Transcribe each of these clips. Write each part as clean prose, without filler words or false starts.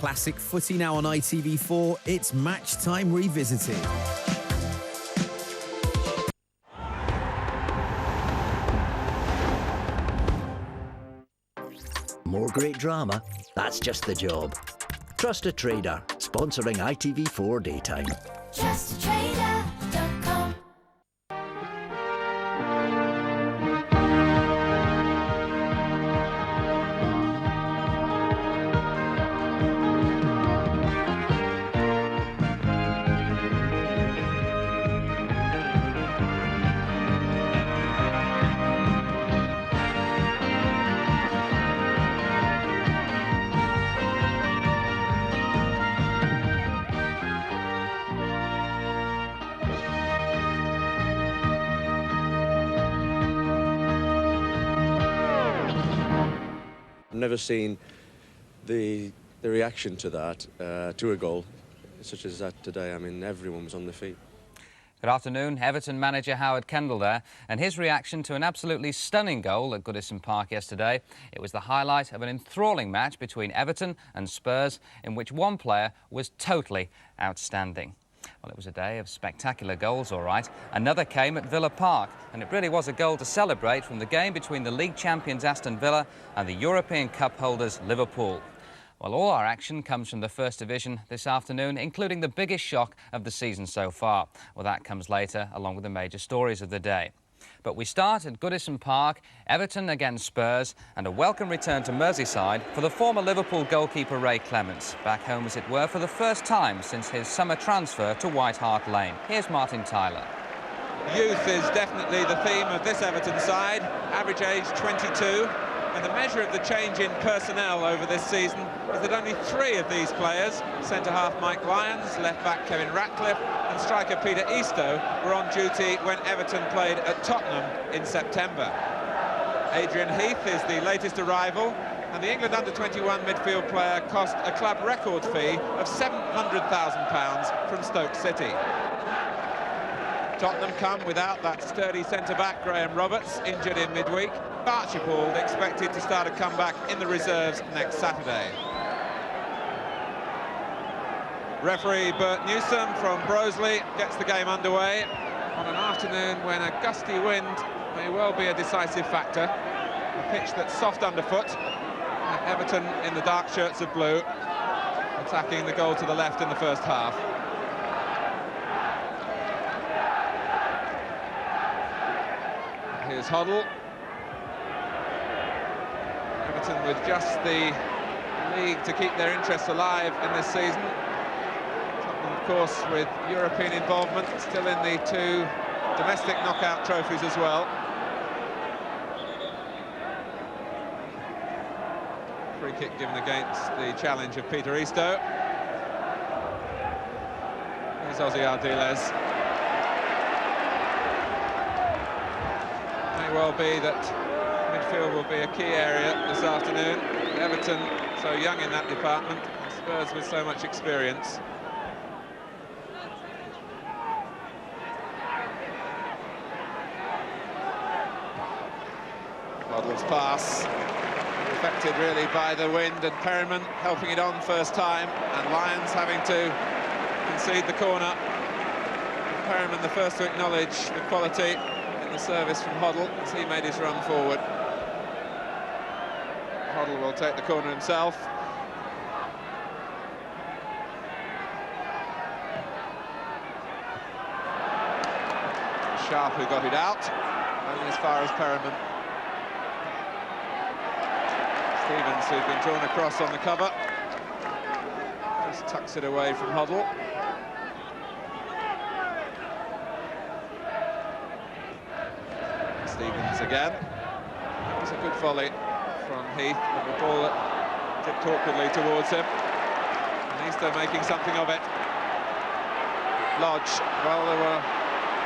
Classic footy now on ITV4. It's Match Time Revisited. More great drama? That's just the job. Trust a Trader, sponsoring ITV4 Daytime. TrustATrader.com. I've never seen the reaction to that, to a goal, such as that today. I mean, everyone was on their feet. Good afternoon. Everton manager Howard Kendall there, and his reaction to an absolutely stunning goal at Goodison Park yesterday. It was the highlight of an enthralling match between Everton and Spurs, in which one player was totally outstanding. Well, it was a day of spectacular goals, all right. Another came at Villa Park, and it really was a goal to celebrate from the game between the league champions Aston Villa and the European Cup holders Liverpool. Well, all our action comes from the First Division this afternoon, including the biggest shock of the season so far. Well, that comes later, along with the major stories of the day. But we start at Goodison Park, Everton against Spurs, and a welcome return to Merseyside for the former Liverpool goalkeeper Ray Clements, back home as it were for the first time since his summer transfer to White Hart Lane. Here's Martin Tyler. Youth is definitely the theme of this Everton side, average age 22, and the measure of the change in personnel over this season is that only 3 of these players, centre-half Mike Lyons, left-back Kevin Ratcliffe and striker Peter Eastoe, were on duty when Everton played at Tottenham in September. Adrian Heath is the latest arrival, and the England under-21 midfield player cost a club record fee of £700,000 from Stoke City. Tottenham come without that sturdy centre-back Graham Roberts, injured in midweek. Archibald expected to start a comeback in the reserves next Saturday. Referee Bert Newsom from Broseley gets the game underway on an afternoon when a gusty wind may well be a decisive factor. A pitch that's soft underfoot. Everton in the dark shirts of blue, attacking the goal to the left in the first half. Here's Hoddle. Everton with just the league to keep their interests alive in this season. Tottenham, of course, with European involvement, still in the 2 domestic knockout trophies as well. Free kick given against the challenge of Peter Eastoe. Here's Ozzy Ardiles. May well be that midfield will be a key area this afternoon. Everton so young in that department, and Spurs with so much experience. Waddle's pass affected really by the wind, and Perryman helping it on first time, and Lyons having to concede the corner. Perryman the first to acknowledge the quality in the service from Hoddle as he made his run forward. Hoddle will take the corner himself. Sharp who got it out, only as far as Perryman. Stevens, who's been drawn across on the cover, just tucks it away from Hoddle. Stevens again. That was a good volley from Heath, but the ball that tipped awkwardly towards him. And Eastoe making something of it. Lodge, well, there was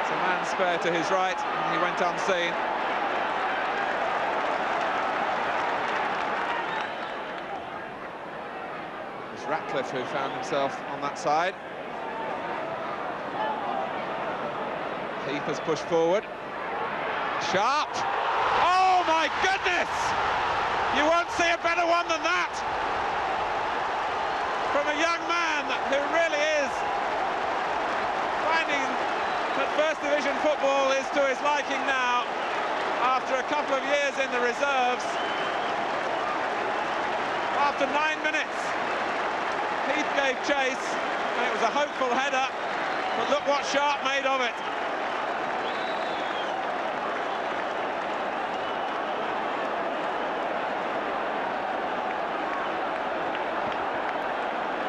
a man spare to his right, and he went unseen. Ratcliffe who found himself on that side. Heath has pushed forward. Sharp! Oh my goodness! You won't see a better one than that! a young man who really is finding that First Division football is to his liking now, after a couple of years in the reserves. After 9 minutes, Heath gave chase, and it was a hopeful header, but look what Sharp made of it.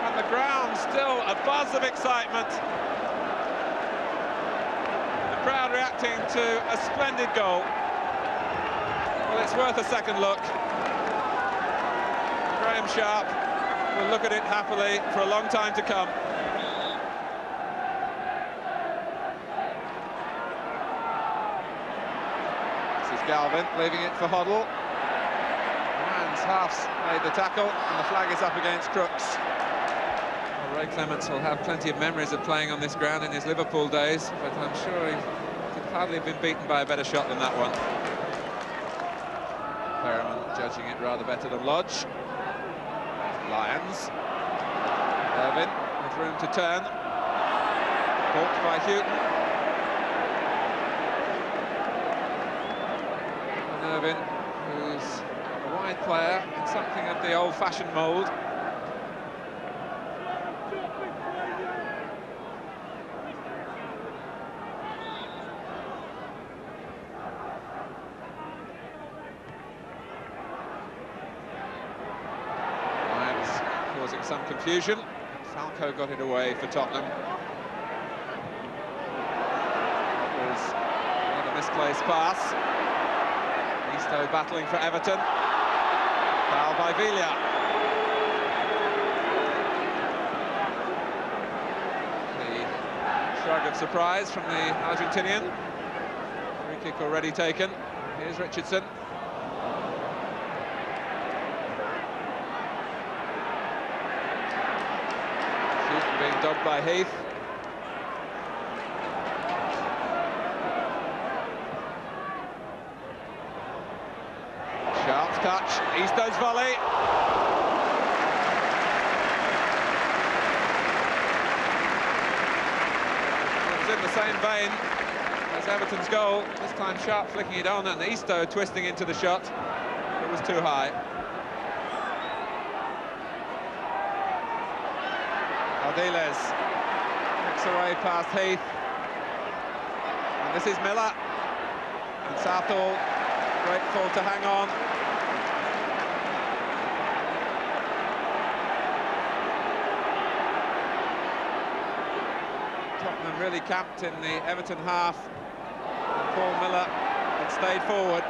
And the ground still a buzz of excitement. The crowd reacting to a splendid goal. Well, it's worth a second look. Graham Sharp will look at it happily for a long time to come. This is Galvin leaving it for Hoddle. And Half's made the tackle, and the flag is up against Crooks. Well, Ray Clements will have plenty of memories of playing on this ground in his Liverpool days, but I'm sure he could hardly have been beaten by a better shot than that one. Perriman judging it rather better than Lodge. Lyons. Irvin with room to turn. Balked by Houghton. And Irvin, who's a wide player in something of the old-fashioned mould. Causing some confusion. Falco got it away for Tottenham. That was another misplaced pass. Isto battling for Everton. Foul by Villa. The shrug of surprise from the Argentinian. Free kick already taken. Here's Richardson. Being dogged by Heath. Sharp's touch, Isto's volley. It was in the same vein as Everton's goal. This time Sharp flicking it on and Isto twisting into the shot. It was too high. Ardiles kicks away past Heath, and this is Miller, and Southall grateful to hang on. Tottenham really camped in the Everton half, and Paul Miller had stayed forward.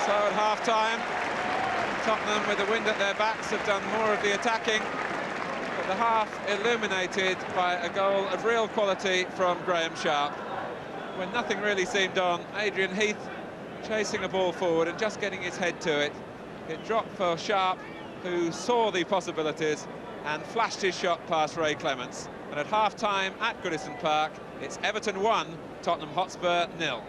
So at half-time, Tottenham, with the wind at their backs, have done more of the attacking, but the half illuminated by a goal of real quality from Graham Sharp. When nothing really seemed on, Adrian Heath chasing a ball forward and just getting his head to it. It dropped for Sharp, who saw the possibilities and flashed his shot past Ray Clements. And at half-time at Goodison Park, it's Everton 1, Tottenham Hotspur 0.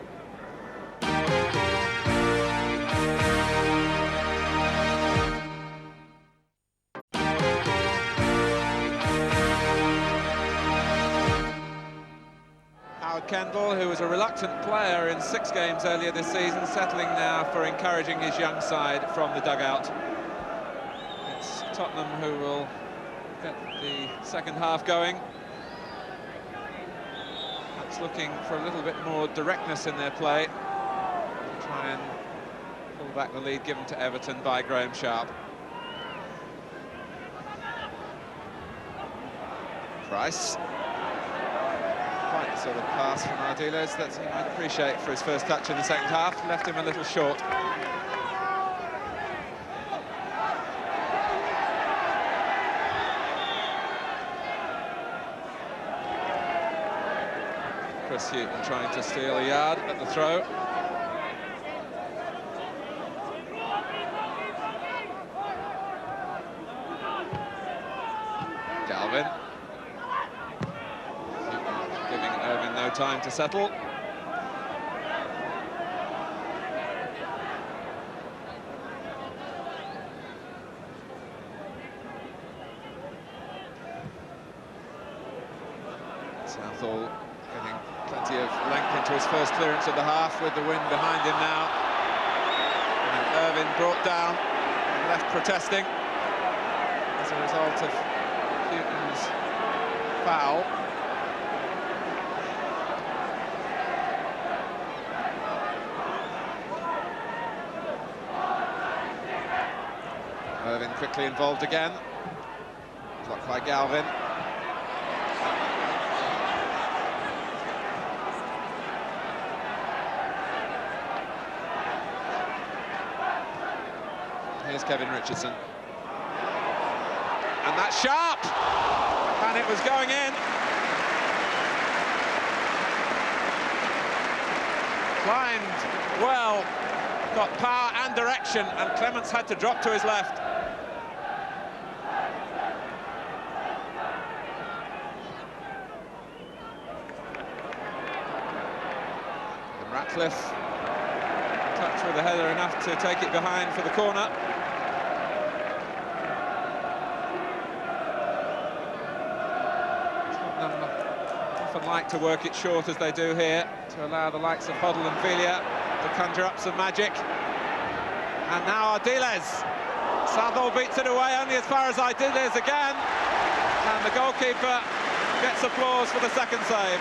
Kendall, who was a reluctant player in 6 games earlier this season, settling now for encouraging his young side from the dugout. It's Tottenham who will get the second half going. Perhaps looking for a little bit more directness in their play to try and pull back the lead given to Everton by Graham Sharp. Price. Quite the sort of pass from Ardiles that he might appreciate for his first touch in the second half. Left him a little short. Chris Houghton trying to steal a yard at the throw. Galvin. Giving Irvin no time to settle. Southall getting plenty of length into his first clearance of the half with the wind behind him now. And Irvin brought down and left protesting as a result of Houghton's foul. Irvin quickly involved again. Blocked by Galvin. Here's Kevin Richardson. And that's sharp! And it was going in. Climbed well, got power and direction, and Clements had to drop to his left. And Ratcliffe touched with the header enough to take it behind for the corner. Often like to work it short as they do here, to allow the likes of Hoddle and Villiers to conjure up some magic. And now Ardiles. Southall beats it away only as far as Ardiles again. And the goalkeeper gets applause for the second save.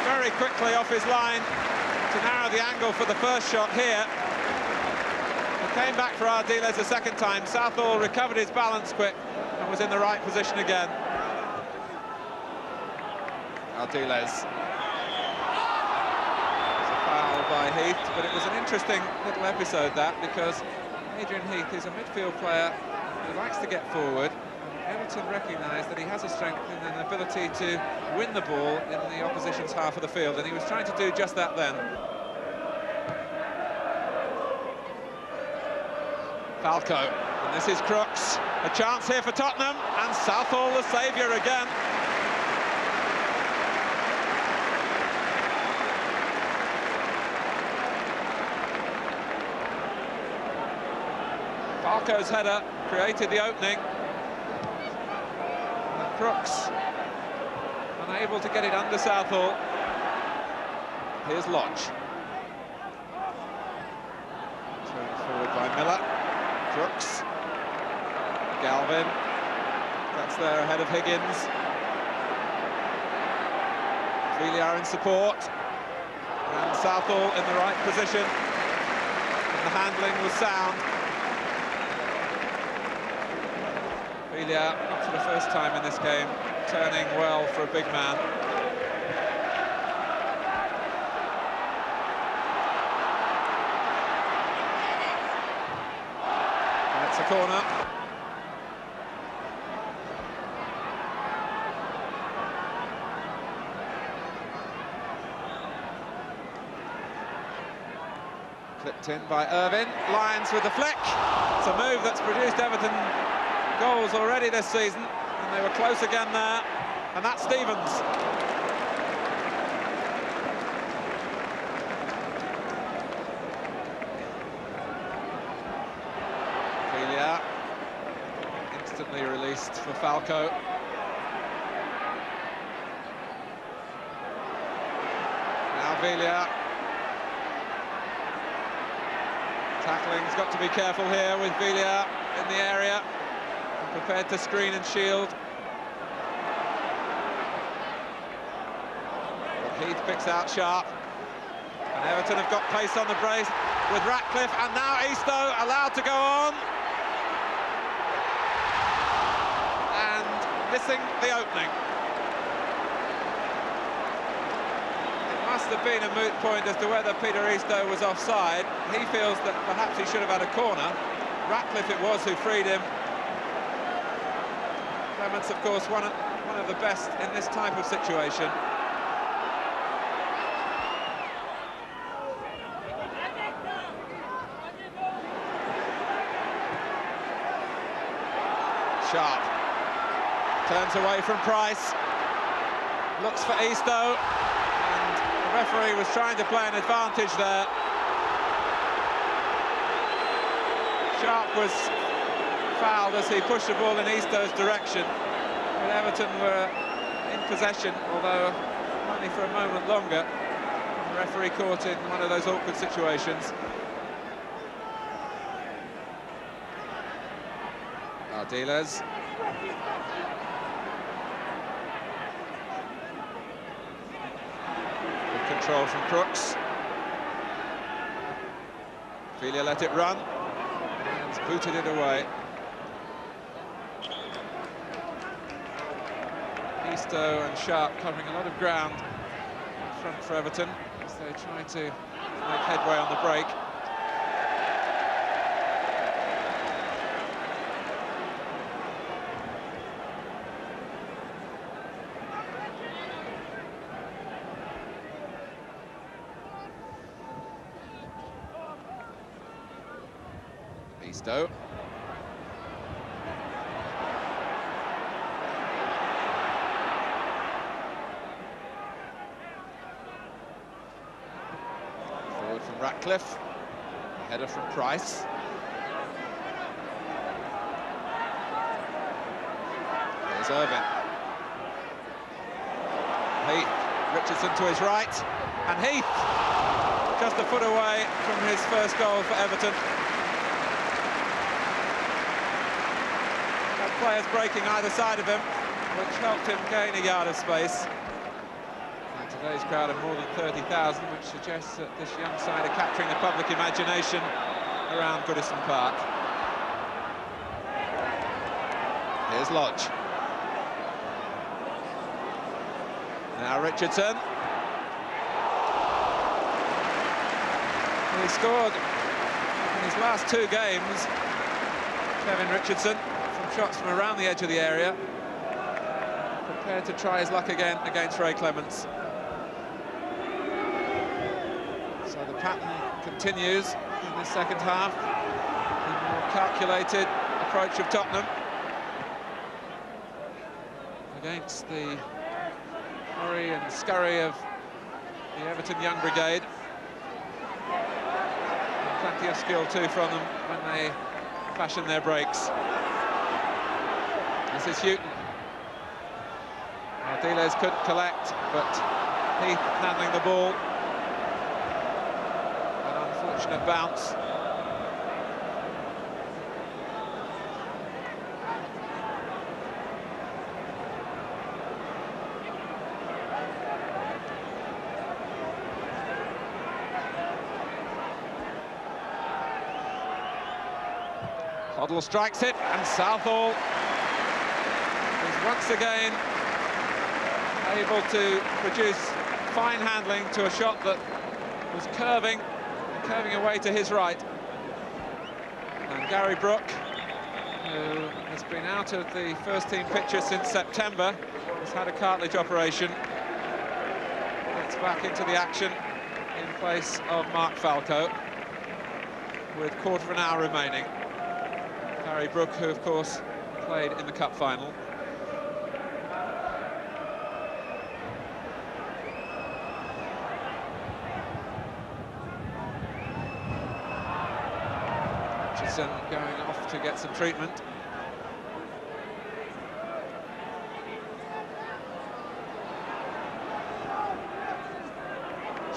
Very quickly off his line to narrow the angle for the first shot here. It came back for Ardiles a second time. Southall recovered his balance quick and was in the right position again. Ardiles. It's a foul by Heath, but it was an interesting little episode that, because Adrian Heath is a midfield player who likes to get forward, and Everton recognise that he has a strength and an ability to win the ball in the opposition's half of the field, and he was trying to do just that then. Falco, and this is Crooks. A chance here for Tottenham, and Southall the saviour again. Falco's header created the opening. And Crooks unable to get it under Southall. Here's Lodge. Turned forward by Miller. Crooks. Galvin. That's there ahead of Higgins. Villiers in support. And Southall in the right position. And the handling was sound. Villiers, not for the first time in this game, turning well for a big man. And it's a corner. Clipped in by Irvin. Lyons with the flick. It's a move that's produced Everton goals already this season, and they were close again there, and that's Stevens. Villiers instantly released for Falco. Now Villiers. Tackling's got to be careful here with Villiers in the area. Prepared to screen and shield. But Heath picks out sharp. And Everton have got pace on the brace with Ratcliffe, and now Eastoe allowed to go on. And missing the opening. It must have been a moot point as to whether Peter Eastoe was offside. He feels that perhaps he should have had a corner. Ratcliffe it was who freed him. Clements, of course, one of the best in this type of situation. Sharp turns away from Price, looks for Eastoe, and the referee was trying to play an advantage there. Sharp was fouled as he pushed the ball in Eastoe's direction, but Everton were in possession, although only for a moment longer. The referee caught in one of those awkward situations. Ardiles. Good control from Crooks. Villa let it run and booted it away. Eastoe and Sharp covering a lot of ground in front for Everton as they try to make headway on the break. Eastoe. Forward from Ratcliffe. Header from Price. There's Irvine. Heath. Richardson to his right. And Heath just a foot away from his first goal for Everton. Players breaking either side of him, which helped him gain a yard of space. And today's crowd of more than 30,000, which suggests that this young side are capturing the public imagination around Goodison Park. Here's Lodge. Now Richardson. He scored in his last two games, Kevin Richardson, shots from around the edge of the area, prepared to try his luck again against Ray Clements. So the pattern continues in the second half, the more calculated approach of Tottenham against the hurry and scurry of the Everton young brigade. And plenty of skill too from them when they fashion their breaks. This is Houghton. Ardiles couldn't collect, but Heath handling the ball. An unfortunate bounce. Hoddle strikes it, and Southall once again able to produce fine handling to a shot that was curving away to his right. And Gary Brooke, who has been out of the first team picture since September, has had a cartilage operation, gets back into the action in place of Mark Falco with a quarter of an hour remaining. Gary Brooke, who of course played in the cup final. Going off to get some treatment.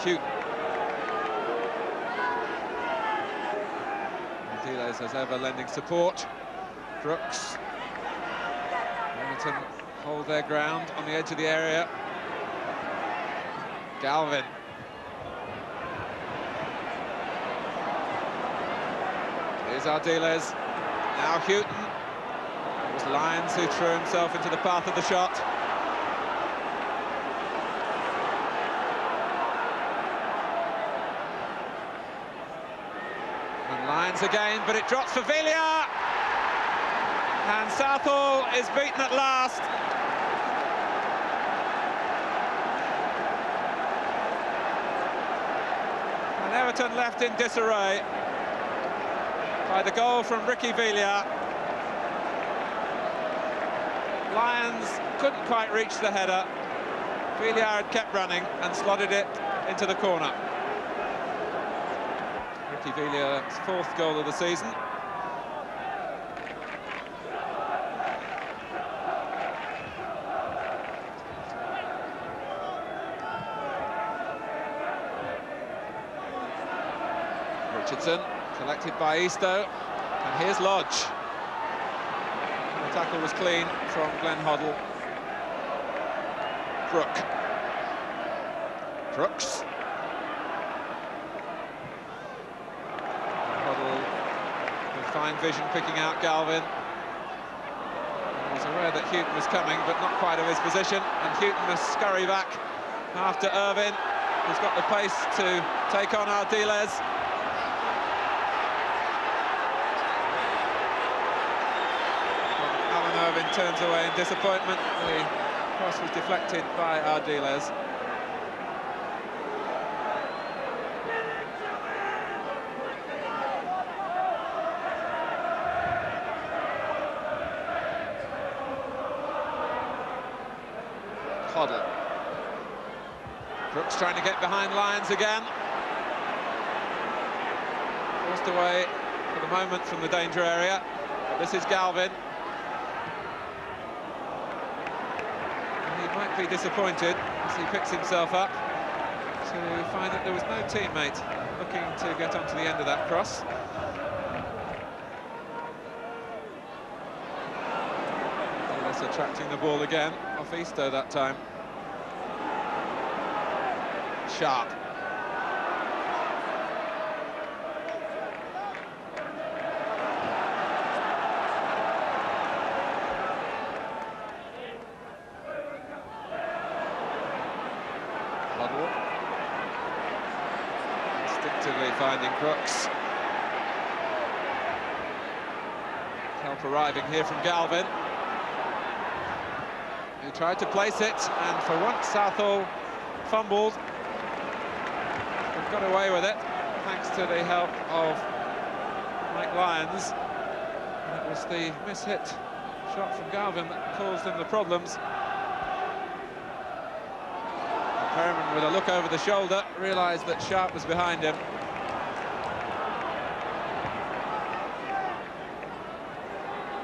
Shoot. Ardiles as ever lending support. Crooks. Everton hold their ground on the edge of the area. Galvin. Here's Ardiles. Now Houghton. It was Lyons who threw himself into the path of the shot. And Lyons again, but it drops for Villa. And Southall is beaten at last. And Everton left in disarray by the goal from Ricky Villa. Lyons couldn't quite reach the header. Villiard kept running and slotted it into the corner. Ricky Villiard's 4th goal of the season. Richardson, collected by Eastoe, and here's Lodge. The tackle was clean from Glenn Hoddle. Brooks. Hoddle with fine vision picking out Galvin. He was aware that Houghton was coming, but not quite of his position, and Houghton must scurry back after Irvine, who's got the pace to take on Ardiles. Irvine turns away in disappointment. The cross was deflected by Ardiles. Hoddle. Brooks trying to get behind Lyons again. Forced away for the moment from the danger area. This is Galvin. Might be disappointed as he picks himself up to find that there was no teammate looking to get onto the end of that cross. That's attracting the ball again, off Eastoe that time. Sharp. Instinctively finding Crooks. Help arriving here from Galvin, who tried to place it, and for once Southall fumbled, but got away with it thanks to the help of Mike Lyons. And it was the mishit shot from Galvin that caused him the problems. Perriman, with a look over the shoulder, realised that Sharp was behind him.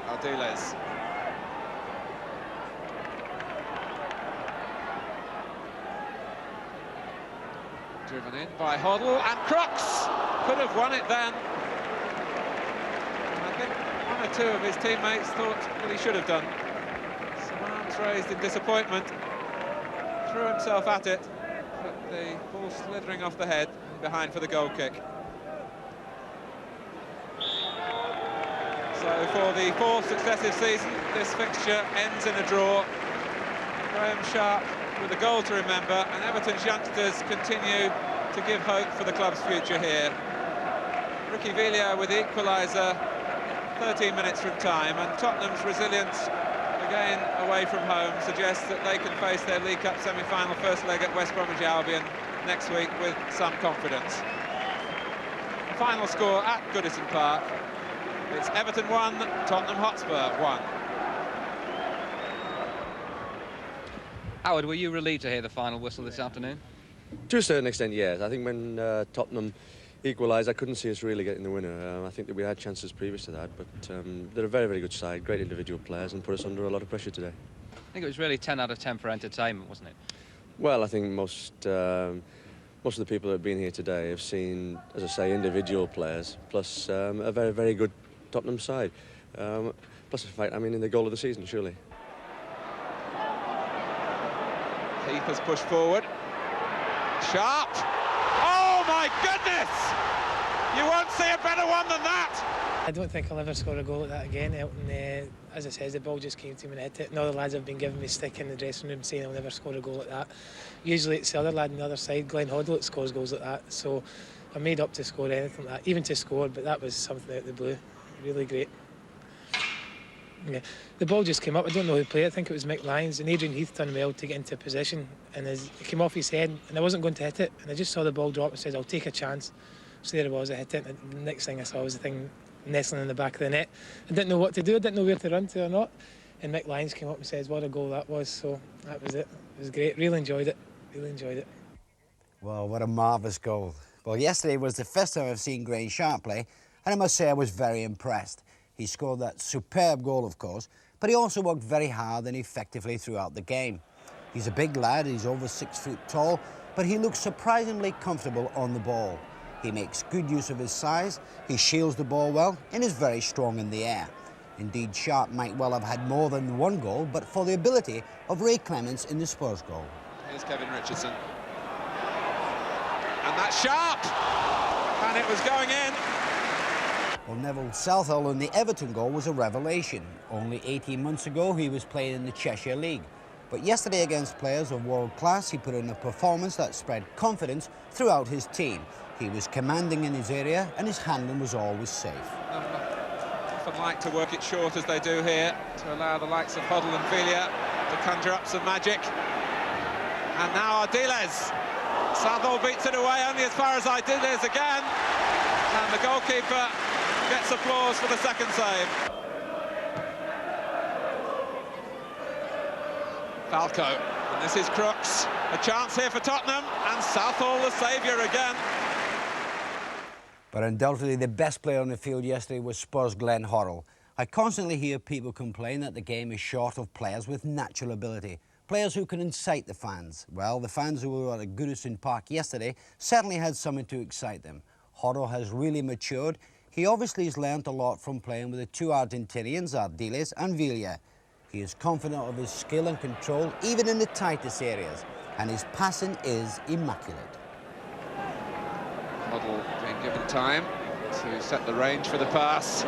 Ardiles. Driven in by Hoddle, and Crooks could have won it then. I think one or two of his teammates thought that he should have done. Some arms raised in disappointment. Threw himself at it, but the ball slithering off the head and behind for the goal kick. So for the 4th successive season, this fixture ends in a draw. Graham Sharp with a goal to remember, and Everton's youngsters continue to give hope for the club's future here. Ricky Villiard with the equaliser 13 minutes from time, and Tottenham's resilience again away from home suggests that they can face their League Cup semi-final first leg at West Bromwich Albion next week with some confidence. The final score at Goodison Park, it's Everton 1, Tottenham Hotspur 1. Howard, were you relieved to hear the final whistle this afternoon? To a certain extent, yes. I think when Tottenham equalised, I couldn't see us really getting the winner. I think that we had chances previous to that, but they're a very, very good side, great individual players, and put us under a lot of pressure today. I think it was really 10 out of 10 for entertainment, wasn't it? Well, I think most of the people that have been here today have seen, as I say, individual players, plus a very, very good Tottenham side. Plus the fact, I mean, in the goal of the season, surely. Heath has pushed forward. Sharp! Oh my goodness! You won't see a better one than that! I don't think I'll ever score a goal like that again. Elton, as I said, the ball just came to me and hit it. And all the lads have been giving me stick in the dressing room saying I'll never score a goal like that. Usually it's the other lad on the other side, Glenn Hoddle, that scores goals like that. So I'm made up to score anything like that, even to score, but that was something out of the blue. Really great. Yeah. The ball just came up. I don't know who played it. I think it was Mick Lyons, and Adrian Heath done well to get into position, and it came off his head, and I wasn't going to hit it, and I just saw the ball drop and said, I'll take a chance. So there it was, I hit it, and the next thing I saw was the thing nestling in the back of the net. I didn't know what to do, I didn't know where to run to or not, and Mick Lyons came up and said what a goal that was, so that was it. It was great, really enjoyed it, really enjoyed it. Well, what a marvellous goal. Well, yesterday was the first time I've seen Grange Sharp play, and I must say I was very impressed. He scored that superb goal, of course, but he also worked very hard and effectively throughout the game. He's a big lad, he's over 6 foot tall, but he looks surprisingly comfortable on the ball. He makes good use of his size, he shields the ball well, and is very strong in the air. Indeed, Sharp might well have had more than one goal, but for the ability of Ray Clements in the Spurs goal. Here's Kevin Richardson. And that's Sharp! And it was going in. Well, Neville Southall in the Everton goal was a revelation. Only 18 months ago, he was playing in the Cheshire League. But yesterday, against players of world class, he put in a performance that spread confidence throughout his team. He was commanding in his area, and his handling was always safe. Often like to work it short as they do here, to allow the likes of Hoddle and Villiers to conjure up some magic. And now Ardiles. Southall beats it away only as far as Ardiles again. And the goalkeeper gets applause for the second save. Falco, and this is Crooks. A chance here for Tottenham, and Southall the saviour again. But undoubtedly the best player on the field yesterday was Spurs' Glenn Hoddle. I constantly hear people complain that the game is short of players with natural ability, players who can incite the fans. Well, the fans who were at Goodison Park yesterday certainly had something to excite them. Hoddle has really matured. He obviously has learnt a lot from playing with the two Argentinians, Ardiles and Villiers. He is confident of his skill and control, even in the tightest areas, and his passing is immaculate. Hoddle being given time to set the range for the pass.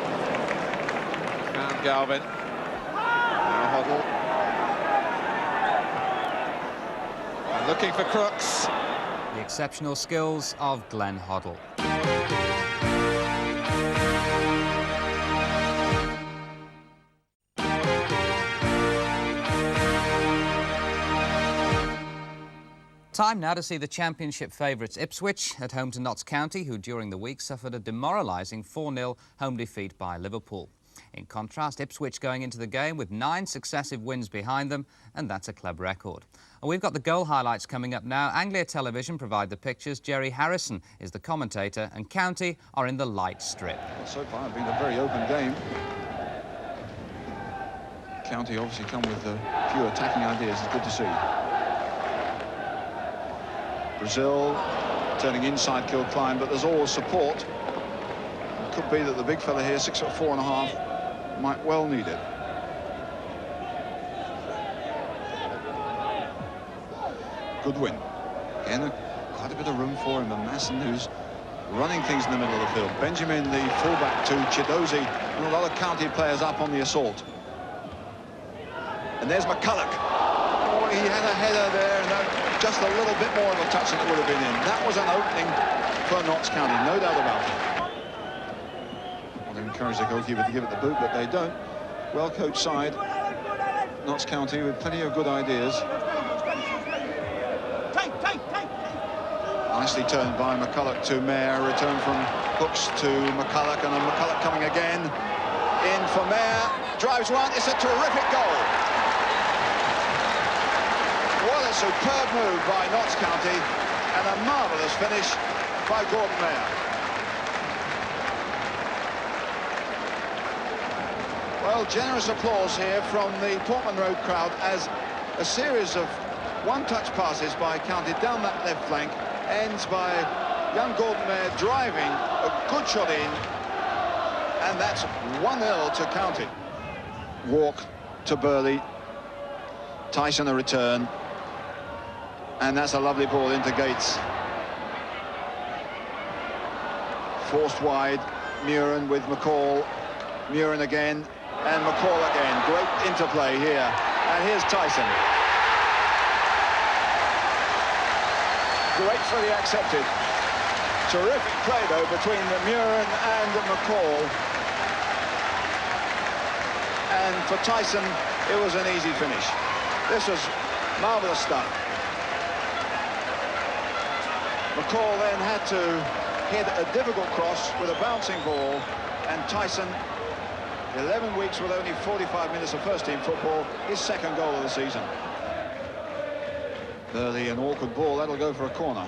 Found Galvin. Now Hoddle. And looking for Crooks. The exceptional skills of Glenn Hoddle. Time now to see the Championship favourites Ipswich at home to Notts County, who during the week suffered a demoralising 4-0 home defeat by Liverpool. In contrast, Ipswich going into the game with 9 successive wins behind them, and that's a club record. And we've got the goal highlights coming up now. Anglia Television provide the pictures. Jerry Harrison is the commentator, and County are in the light strip. So far, it's been a very open game. County obviously come with a few attacking ideas. It's good to see. Brazil turning inside Kilcline, but there's always support. It could be that the big fella here, 6'4½", might well need it. Goodwin. Again, quite a bit of room for him, and Masson, who's running things in the middle of the field. Benjamin, the fullback, to Chidozie, and a lot of County players up on the assault. And there's McCulloch. Oh, he had a header there, and just a little bit more of a touch and it would have been in. That was an opening for Notts County, no doubt about it. Well, they encourage the goalkeeper to give it the boot, but they don't. Well-coached side, Notts County, with plenty of good ideas. Nicely turned by McCulloch to Mayer, return from Hooks to McCulloch, and then McCulloch coming again. In for Mayer, drives one, it's a terrific goal. What a superb move by Notts County, and a marvellous finish by Gordon Mayer. Well, generous applause here from the Portman Road crowd as a series of one-touch passes by County down that left flank ends by young Gordon Mayer driving a good shot in, and that's 1-0 to County. Walk to Burley, Tyson a return, and that's a lovely ball into Gates. Forced wide, Muren with McCall, Muren again, and McCall again. Great interplay here, and here's Tyson. Great for the accepted. Terrific play, though, between Muren and McCall. And for Tyson, it was an easy finish. This was marvellous stuff. McCall then had to hit a difficult cross with a bouncing ball, and Tyson 11 weeks with only 45 minutes of first-team football, his second goal of the season. Early and awkward ball, that'll go for a corner.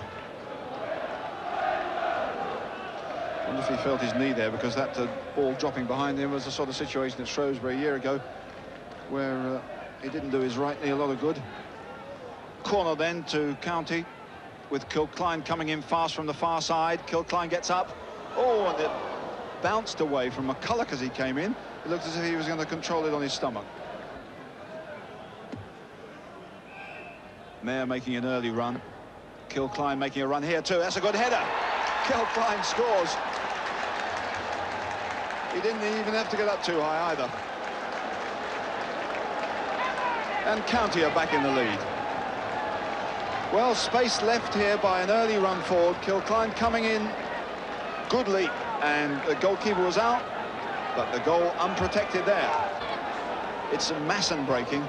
I wonder if he felt his knee there, because that ball dropping behind him was the sort of situation at Shrewsbury a year ago, where he didn't do his right knee a lot of good. Corner then to County, with Kilcline coming in fast from the far side. Kilcline gets up. Oh, and it bounced away from McCulloch as he came in. It looked as if he was going to control it on his stomach. Mayer making an early run. Kilcline making a run here too. That's a good header. Kilcline scores. He didn't even have to get up too high either. And County are back in the lead. Well, space left here by an early run forward. Kilcline coming in. Good leap. And the goalkeeper was out, but the goal unprotected there. It's Masson breaking.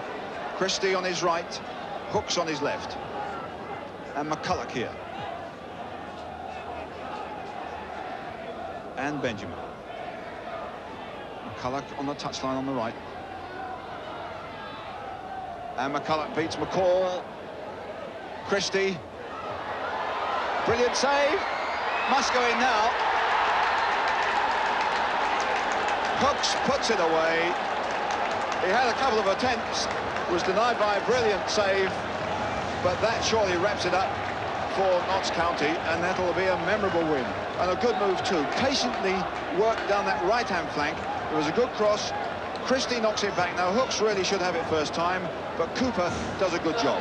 Christie on his right. Hooks on his left. And McCulloch here. And Benjamin. McCulloch on the touchline on the right. And McCulloch beats McCall. Christie. Brilliant save. Must go in now. Hooks puts it away. He had a couple of attempts, was denied by a brilliant save, but that surely wraps it up for Notts County, and that'll be a memorable win. And a good move too. Patiently worked down that right-hand flank. It was a good cross. Christie knocks it back. Now Hooks really should have it first time, but Cooper does a good job.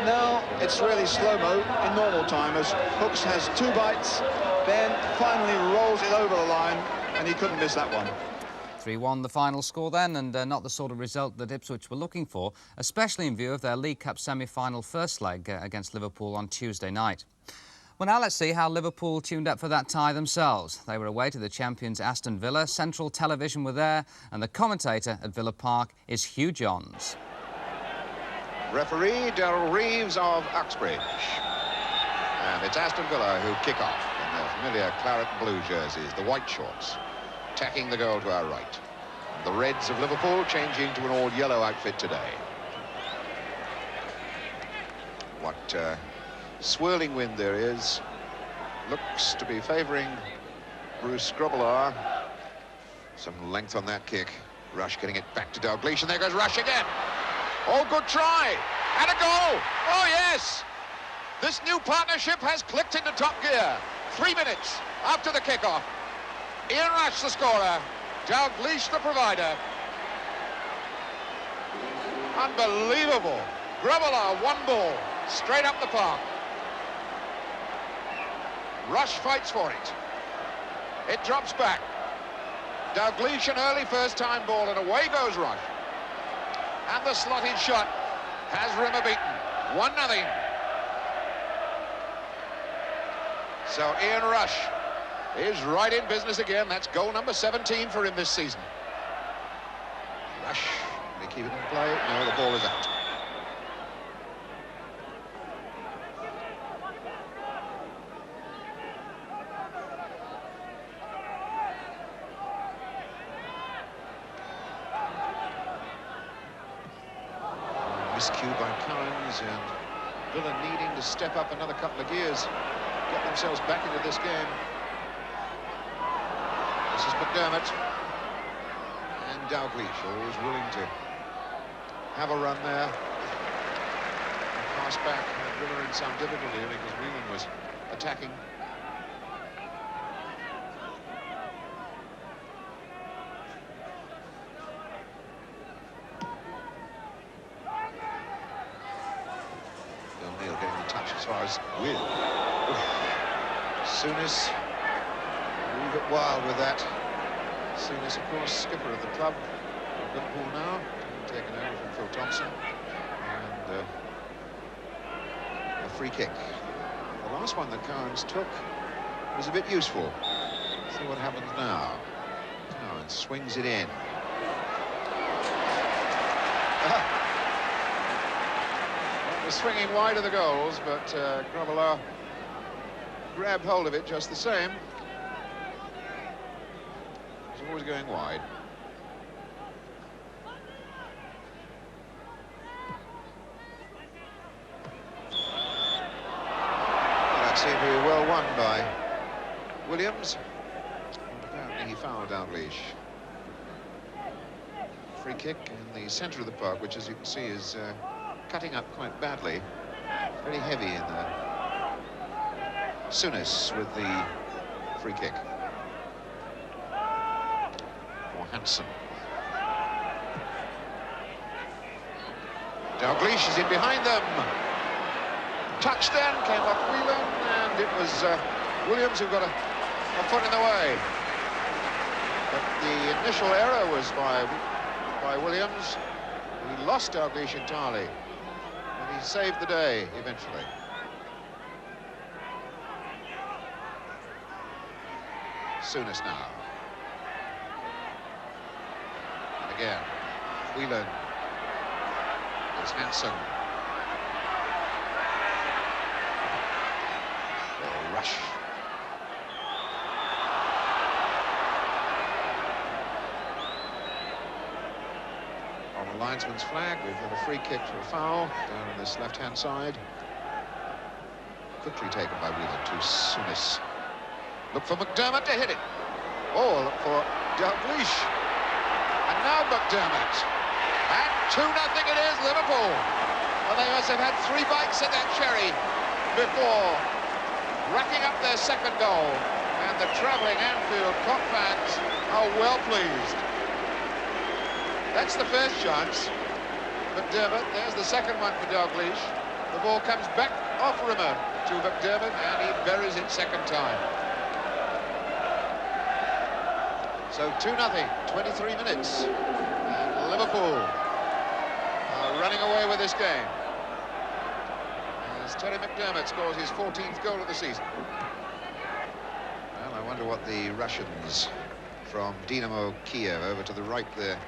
Now it's really slow-mo in normal time, as Hooks has two bites, then finally rolls it over the line, and he couldn't miss that one. 3-1 the final score then, and not the sort of result that Ipswich were looking for, especially in view of their League Cup semi-final first leg against Liverpool on Tuesday night. Well, now let's see how Liverpool tuned up for that tie themselves. They were away to the champions Aston Villa. Central Television were there, and the commentator at Villa Park is Hugh Johns. Referee Darryl Reeves of Uxbridge. And it's Aston Villa who kick off in their familiar claret and blue jerseys, the white shorts, tacking the goal to our right. The Reds of Liverpool changing to an all-yellow outfit today. What swirling wind there is. Looks to be favouring Bruce Grobbelaar. Some length on that kick. Rush getting it back to Dalglish, and there goes Rush again. Oh, good try. And a goal. Oh, yes. This new partnership has clicked into top gear. 3 minutes after the kickoff. Ian Rush the scorer. Dalglish the provider. Unbelievable. Grobbelaar, one ball. Straight up the park. Rush fights for it. It drops back. Dalglish an early first-time ball, and away goes Rush. And the slotted shot has Rimmer beaten. 1-0. So Ian Rush is right in business again. That's goal number 17 for him this season. Rush, they keep it in play. No, the ball is out. Miscue by Currans, and Villa needing to step up another couple of gears, get themselves back into this game. This is McDermott, and Dalglish, always willing to have a run there. Pass back, and Villa in some difficulty because Whelan was attacking. As far as Will. Souness, a little bit wild with that. Souness, of course, skipper of the club. Liverpool now, taken over from Phil Thompson. And a free kick. The last one that Currans took was a bit useful. Let's see what happens now. Currans swings it in. Was swinging wide of the goals, but Grobbelaar grabbed hold of it just the same. He's always going wide. seemed to be well won by Williams. And apparently he fouled Dalglish. Free kick in the centre of the park, which, as you can see, is cutting up quite badly. Very heavy in there. Souness with the free kick. For Hansen. Dalglish is in behind them. Touch then, came off Whelan, and it was Williams who got a foot in the way. But the initial error was by Williams. He lost Dalglish entirely, and he saved the day eventually. Souness now. And again, Whelan. There's Hansen. A rush. On the linesman's flag, we've got a free kick for a foul down on this left-hand side. Quickly taken by Whelan to Souness. Look for McDermott to hit it. Oh, look for Dalglish. And now McDermott. And 2-0 it is, Liverpool. Well, they must have had 3 bites at that cherry before racking up their second goal. And the travelling Anfield Kop fans are well pleased. That's the first chance. McDermott, there's the second one for Dalglish. The ball comes back off Rimmer to McDermott, and he buries it second time. So 2-0, 23 minutes. And Liverpool are running away with this game, as Terry McDermott scores his 14th goal of the season. Well, I wonder what the Russians from Dynamo Kiev over to the right there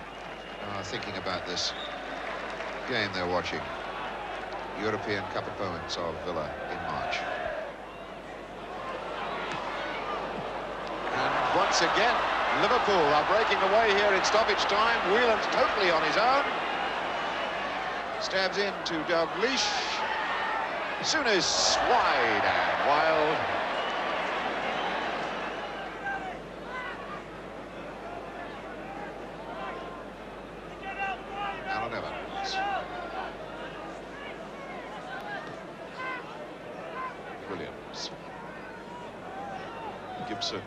are thinking about this game they're watching. European Cup opponents of Villa in March. And once again, Liverpool are breaking away here in stoppage time. Whelan's totally on his own. Stabs in to Dalglish. Souness wide and wild. Alan Evans. Williams. Gibson.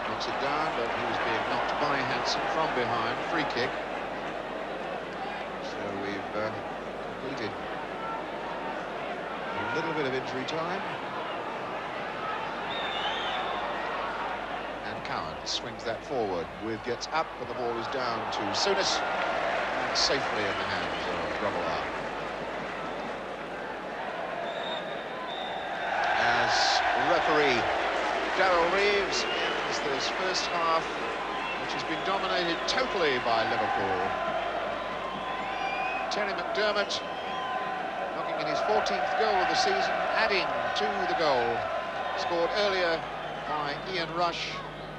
Knocks it down, but he was being knocked by Hansen from behind. Free kick. So we've completed a little bit of injury time. And Cowan swings that forward. With gets up, but the ball is down to Souness, and safely in the hands of Grobbelaar. As referee Darryl Reeves ends this first half, which has been dominated totally by Liverpool. Terry McDermott knocking in his 14th goal of the season, adding to the goal scored earlier by Ian Rush.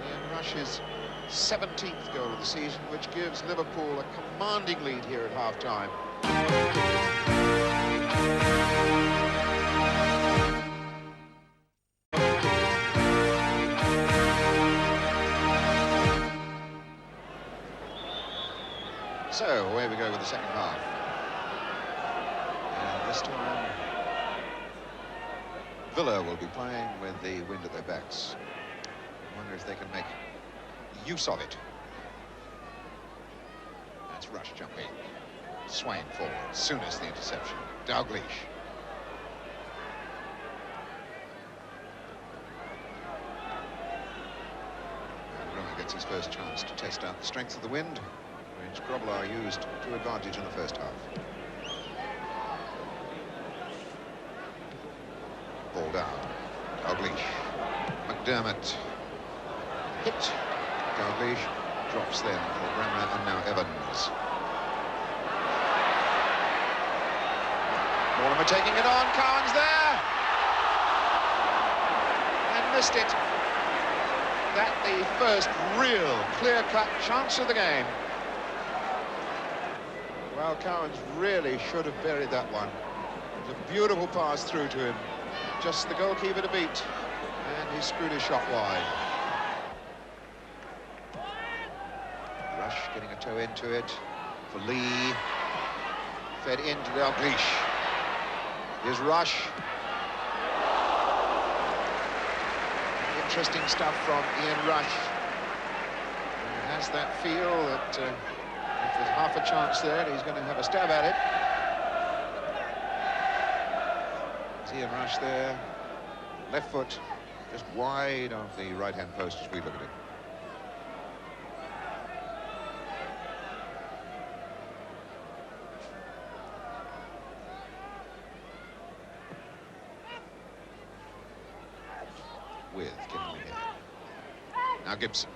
Ian Rush's 17th goal of the season, which gives Liverpool a commanding lead here at half-time. So away we go with the second half. And this time Villa will be playing with the wind at their backs. I wonder if they can make use of it. That's Rush jumping. Swain forward. Souness the interception. Dalglish. And Rimmer gets his first chance to test out the strength of the wind, which Grobbelaar used to advantage in the first half. Ball down. Dalglish. McDermott. Hit. Dalglish drops then for Bremer and now Evans. Mortimer taking it on. Cowan's there. And missed it. That the first real clear-cut chance of the game. Well, Cowans really should have buried that one. a beautiful pass through to him. Just the goalkeeper to beat, and he screwed his shot wide. Rush getting a toe into it for Lee. Fed into Dalglish. Here's Rush. Interesting stuff from Ian Rush. He has that feel that if there's half a chance there, he's going to have a stab at it. There's Ian Rush there. Left foot just wide of the right-hand post as we look at it. With getting ahead. Now Gibson.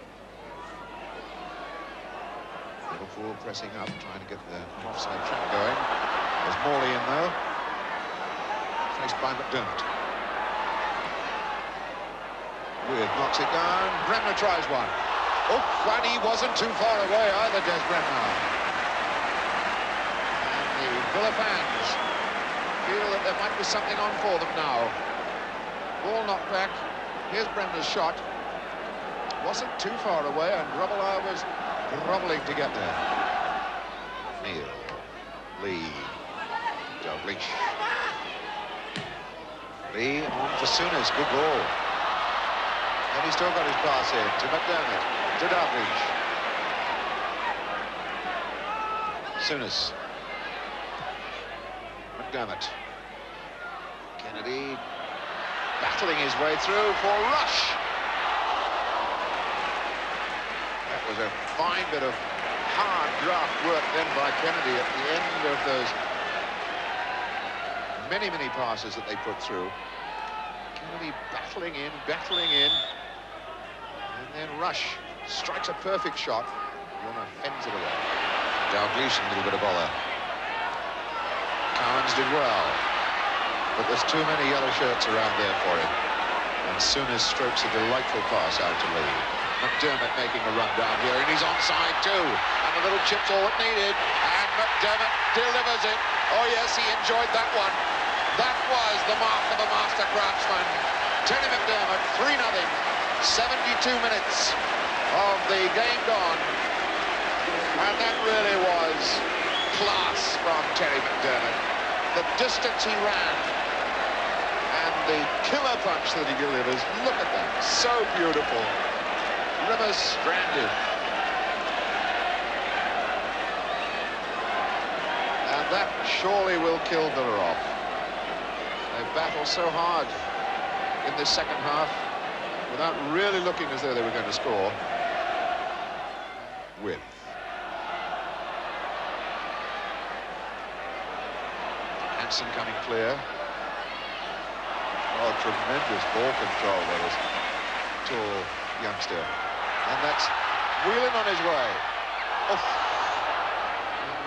Liverpool pressing up, trying to get the offside trap going. There's Morley in though. Faced by McDermott. With knocks it down. Bremner tries one. Oh, and he wasn't too far away either, Des Bremner. And the Villa fans feel that there might be something on for them now. Ball knocked back. Here's Bremner's shot. Wasn't too far away, and Grobbelaar was grovelling to get there. Neil. Lee. Dalglish. Lee on for Souness. Good ball. And he's still got his pass in to McDermott. To Dalglish. Souness. McDermott. Kennedy battling his way through for Rush. That was a fine bit of hard draft work then by Kennedy at the end of those many, many passes that they put through. Kennedy battling in, and then Rush strikes a perfect shot. Warner fends it away. Dalglish, a little bit of bother. Cowans did well, but there's too many yellow shirts around there for him. And Souness strokes a delightful pass out to Lee. McDermott making a run down here, and he's onside too. And a little chip's all it needed, and McDermott delivers it. Oh yes, he enjoyed that one. That was the mark of a master craftsman. Terry McDermott, 3-0. 72 minutes of the game gone. And that really was class from Terry McDermott. The distance he ran and the killer punch that he delivers. Look at that, so beautiful. Rimmer stranded. And that surely will kill Villa off. They battled so hard in this second half without really looking as though they were going to score. With Hansen coming clear. Oh, tremendous ball control by this tall youngster. And that's Whelan on his way. Oh.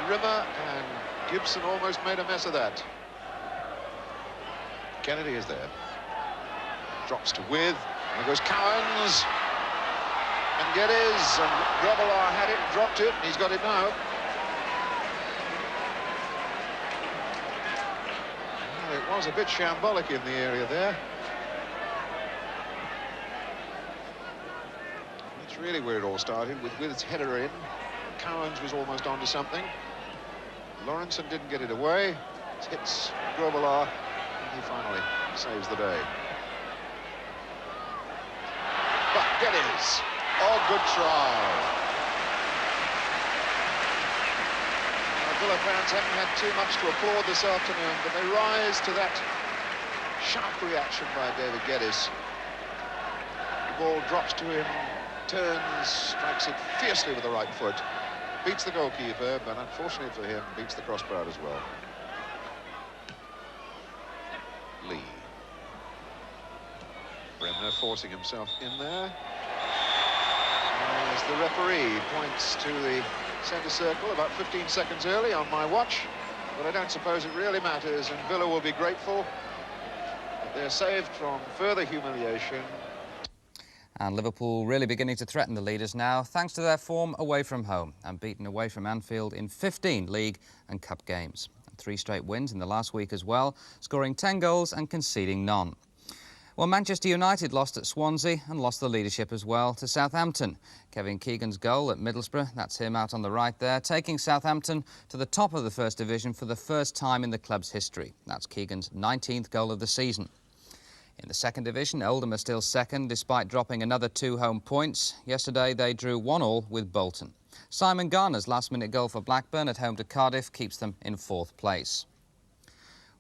Rimmer and Gibson almost made a mess of that. Kennedy is there. Drops to With. And goes Cowans. And Geddes. And Grobbelaar had it, dropped it, and he's got it now. Well, it was a bit shambolic in the area there. That's really where it all started, with its header in. Cowans was almost onto something. Lawrenson didn't get it away. It hits Grobbelaar, and he finally saves the day. But Geddes, oh, good try. Villa fans haven't had too much to applaud this afternoon, but they rise to that sharp reaction by David Geddes. The ball drops to him, turns, strikes it fiercely with the right foot. Beats the goalkeeper, but unfortunately for him, beats the crossbar as well. Lee. Bremner forcing himself in there. As the referee points to the centre circle about 15 seconds early on my watch, but I don't suppose it really matters, and Villa will be grateful that they're saved from further humiliation. And Liverpool really beginning to threaten the leaders now, thanks to their form away from home and beaten away from Anfield in 15 league and cup games. 3 straight wins in the last week as well, scoring 10 goals and conceding none. Well, Manchester United lost at Swansea and lost the leadership as well to Southampton. Kevin Keegan's goal at Middlesbrough, that's him out on the right there, taking Southampton to the top of the First Division for the first time in the club's history. That's Keegan's 19th goal of the season. In the Second Division, Oldham are still second despite dropping another 2 home points. Yesterday they drew 1-1 with Bolton. Simon Garner's last-minute goal for Blackburn at home to Cardiff keeps them in 4th place.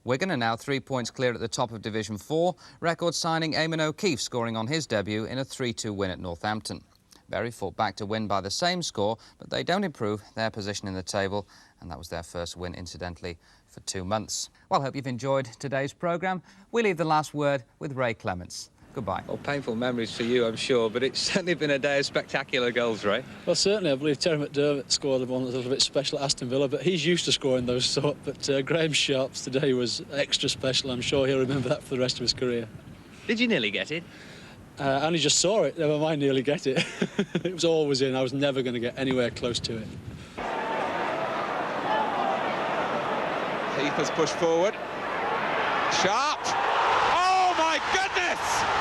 Wigan are now 3 points clear at the top of Division 4, record signing Eamon O'Keefe scoring on his debut in a 3-2 win at Northampton. Bury fought back to win by the same score, but they don't improve their position in the table, and that was their first win, incidentally, for 2 months. Well, I hope you've enjoyed today's programme. We leave the last word with Ray Clements. Goodbye. Well, painful memories for you, I'm sure, but it's certainly been a day of spectacular goals, Ray. Well, certainly. I believe Terry McDermott scored the one that's a little bit special at Aston Villa, but he's used to scoring those sort. But Graham Sharp's today was extra special. I'm sure he'll remember that for the rest of his career. Did you nearly get it? I only just saw it, never mind nearly get it. It was always in. I was never going to get anywhere close to it. Heath has pushed forward. Sharp! Oh, my goodness!